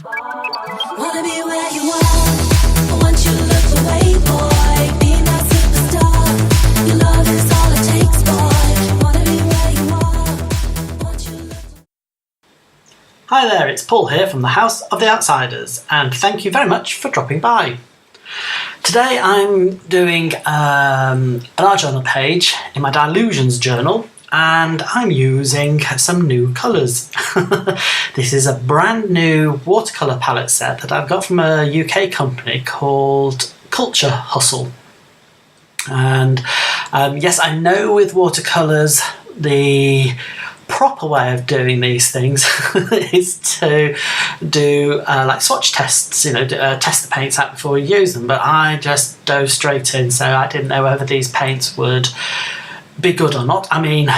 Wanna be where you are, once you look away, boy. Be my superstar, your love is all it takes, boy. Wanna be where you are, once you look. Hi there, it's Paul here from the House of the Outsiders, and thank you very much for dropping by. Today I'm doing an art journal page in my Dilutions journal, and I'm using some new colours. This is a brand new watercolour palette set that I've got from a UK company called Culture Hustle. And yes, I know with watercolours the proper way of doing these things is to do like swatch tests, test the paints out before you use them, but I just dove straight in, so I didn't know whether these paints would be good or not. I mean,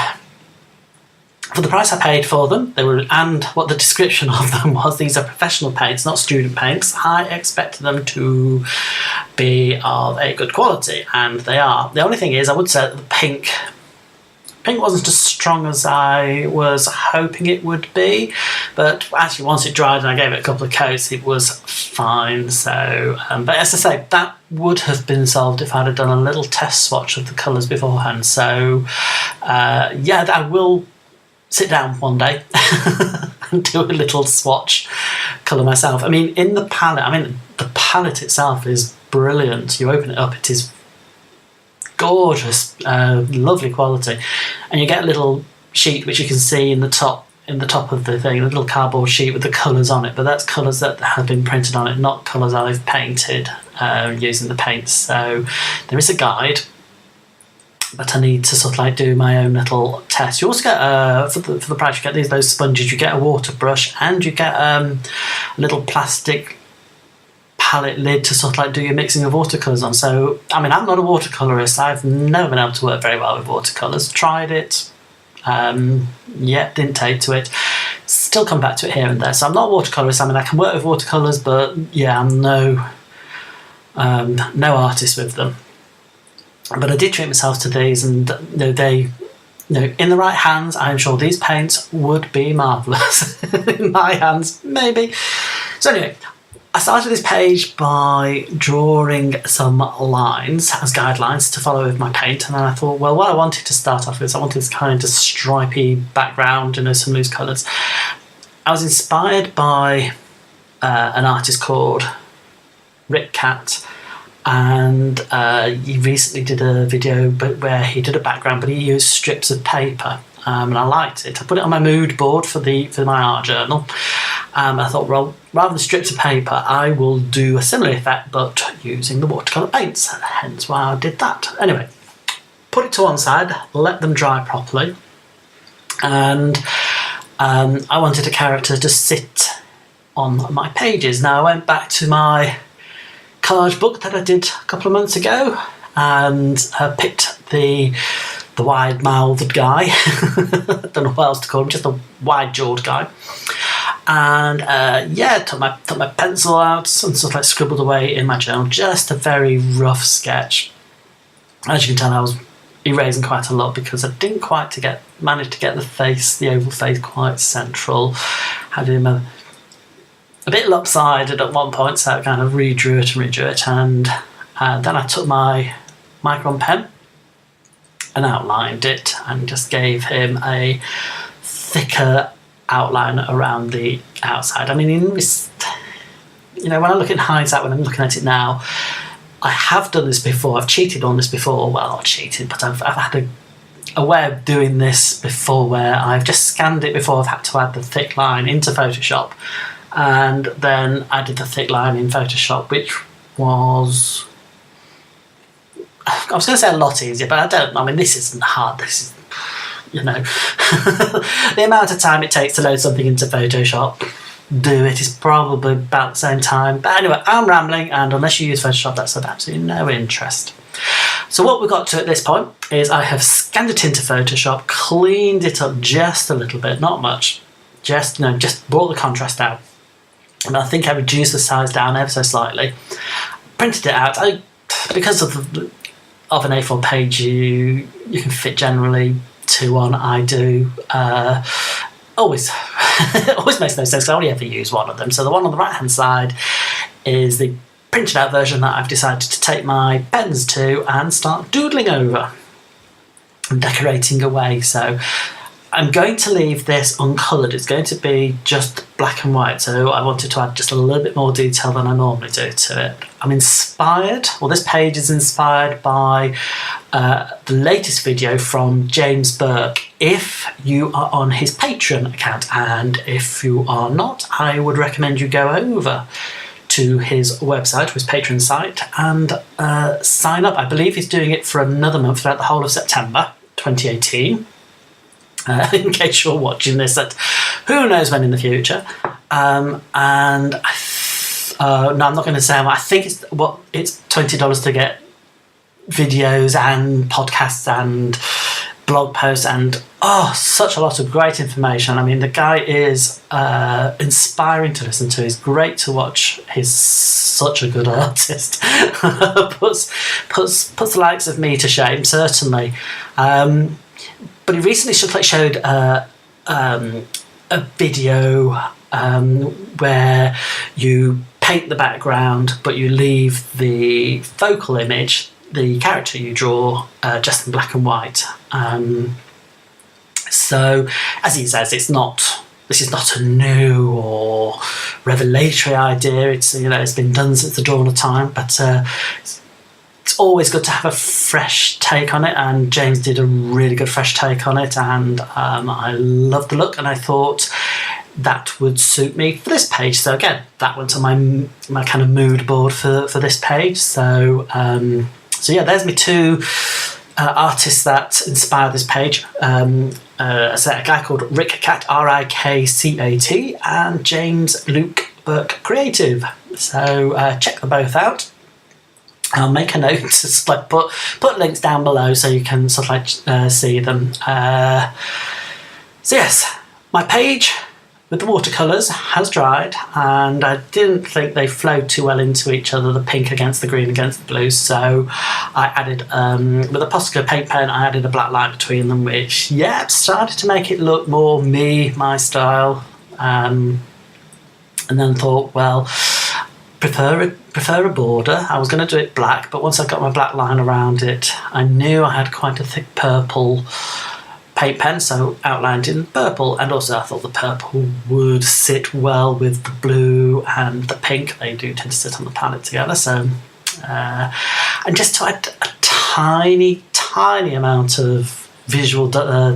for the price I paid for them, and what the description of them was, these are professional paints, not student paints. I expected them to be of a good quality, and they are. The only thing is, I would say that the pink wasn't as strong as I was hoping it would be, but actually once it dried and I gave it a couple of coats, it was fine. So, but as I say, that would have been solved if I'd have done a little test swatch of the colours beforehand. So, yeah, I will sit down one day and do a little swatch colour myself. I mean, in the palette, the palette itself is brilliant. You open it up, it is gorgeous, lovely quality, and you get a little sheet which you can see in the top of the thing, a little cardboard sheet with the colours on it, but that's colours that have been printed on it, not colours I've painted using the paints. So there is a guide, but I need to sort of like do my own little test. You also get for the price, you get those sponges, you get a water brush, and you get a little plastic palette lid to sort of like do your mixing of watercolours on. So, I mean, I'm not a watercolourist. I've never been able to work very well with watercolours. Tried it, yeah, didn't take to it. Still come back to it here and there. So I'm not a watercolourist. I mean, I can work with watercolours, but yeah, I'm no artist with them. But I did treat myself to these, and they, in the right hands, I'm sure these paints would be marvellous. In my hands, maybe. So anyway, I started this page by drawing some lines as guidelines to follow with my paint, and then I thought, well, what I wanted to start off with, I wanted this kind of stripy background, some loose colours. I was inspired by an artist called Rick Cat, and he recently did a video where he did a background, but he used strips of paper, and I liked it. I put it on my mood board for my art journal. I thought, well, rather than strips of paper, I will do a similar effect, but using the watercolour paints, hence why I did that. Anyway, put it to one side, let them dry properly, and I wanted a character to sit on my pages. Now, I went back to my collage book that I did a couple of months ago, and picked the wide-mouthed guy. I don't know what else to call him, just a wide-jawed guy. And yeah, took my pencil out and sort of like scribbled away in my journal, just a very rough sketch. As you can tell, I was erasing quite a lot because I didn't quite manage to get the oval face quite central. Had him a bit lopsided at one point, so I kind of redrew it, and then I took my Micron pen and outlined it, and just gave him a thicker outline around the outside. I mean, when I look in hindsight, when I'm looking at it now, I have done this before. I've cheated on this before. Well, not cheated, but I've had a way of doing this before where I've just scanned it before I've had to add the thick line into Photoshop, and then added the thick line in Photoshop, which was, I was going to say a lot easier, but this isn't hard. This is, the amount of time it takes to load something into Photoshop, do it is probably about the same time. But anyway, I'm rambling, and unless you use Photoshop, that's of absolutely no interest. So what we've got to at this point is I have scanned it into Photoshop, cleaned it up just a little bit, not much, just brought the contrast out, and I think I reduced the size down ever so slightly, printed it out. Because of an A4 page, you can fit generally 2 on. I do always always makes no sense because I only ever use one of them. So the one on the right hand side is the printed out version that I've decided to take my pens to and start doodling over and decorating away. So I'm going to leave this uncoloured. It's going to be just black and white, so I wanted to add just a little bit more detail than I normally do to it. I'm inspired, well, this page is inspired by the latest video from James Burke. If you are on his Patreon account, and if you are not, I would recommend you go over to his website, his Patreon site, and sign up. I believe he's doing it for another month, throughout the whole of September 2018. In case you're watching this at who knows when in the future. No, I'm not going to say. I think it's $20 to get videos and podcasts and blog posts and such a lot of great information. I mean, the guy is inspiring to listen to. He's great to watch. He's such a good artist. puts the likes of me to shame, certainly. But he recently showed a video where you paint the background, but you leave the focal image, the character you draw, just in black and white. So, as he says, this is not a new or revelatory idea. It's been done since the dawn of time, but it's always good to have a fresh take on it, and James did a really good fresh take on it, and I loved the look, and I thought that would suit me for this page. So again, that went on my kind of mood board for this page. So yeah, there's me two artists that inspired this page. A guy called Rick Cat, Rikcat, and James Luke Burke Creative. So check them both out. I'll make a note to put links down below so you can sort of see them. So yes, my page with the watercolours has dried, and I didn't think they flowed too well into each other, the pink against the green against the blue, so I added, with a Posca paint pen, I added a black line between them, which, started to make it look more my style, and then thought, well, prefer a border. I was going to do it black, but once I got my black line around it, I knew I had quite a thick purple paint pen, so outlined in purple, and also I thought the purple would sit well with the blue and the pink. They do tend to sit on the palette together, so and just to add a tiny amount of visual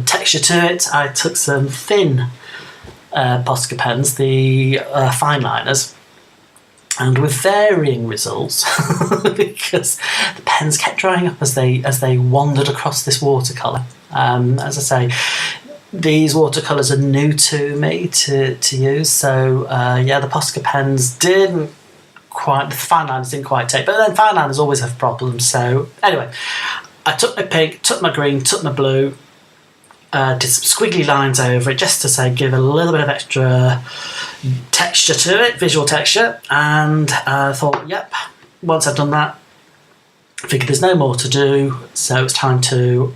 texture to it, I took some thin Posca pens, the fine liners, and with varying results because the pens kept drying up as they wandered across this watercolour. As I say, these watercolours are new to me to use, so the Posca pens the fine liners didn't quite take, but then fine liners always have problems. So anyway, I took my pink, took my green, took my blue, did some squiggly lines over it just to give a little bit of extra texture to it, visual texture, and I thought, once I've done that, I figured there's no more to do, so it's time to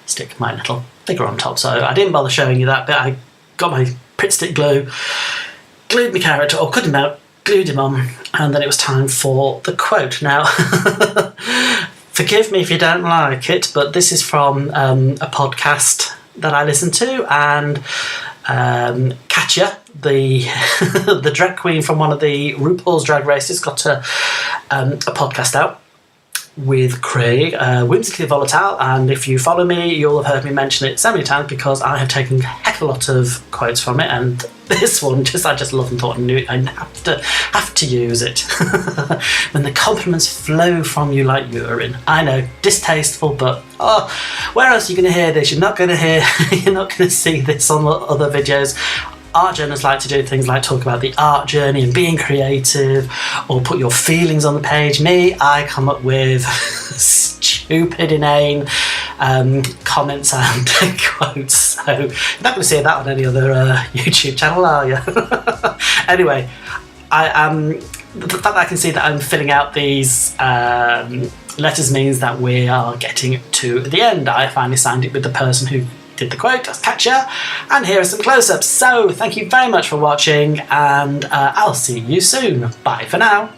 stick my little figure on top. So I didn't bother showing you that bit. I got my Pritt stick glue, glued my character, or cut him out, glued him on, and then it was time for the quote. Now, forgive me if you don't like it, but this is from a podcast that I listen to, and Katya, the the drag queen from one of the RuPaul's Drag Races, got a podcast out with Craig, Whimsically Volatile, and if you follow me, you'll have heard me mention it so many times because I have taken a heck of a lot of quotes from it, and this one I just love and thought I have to use it. When the compliments flow from you like urine. I know, distasteful, but where else are you going to hear this? You're not going to see this on other videos. Art journalists like to do things like talk about the art journey and being creative, or put your feelings on the page. Me, I come up with stupid, inane comments and quotes. So you're not going to see that on any other YouTube channel, are you? Anyway, the fact that I can see that I'm filling out these letters means that we are getting to the end. I finally signed it with the person who did the quote, that's catchier, and here are some close-ups. So thank you very much for watching, and I'll see you soon. Bye for now.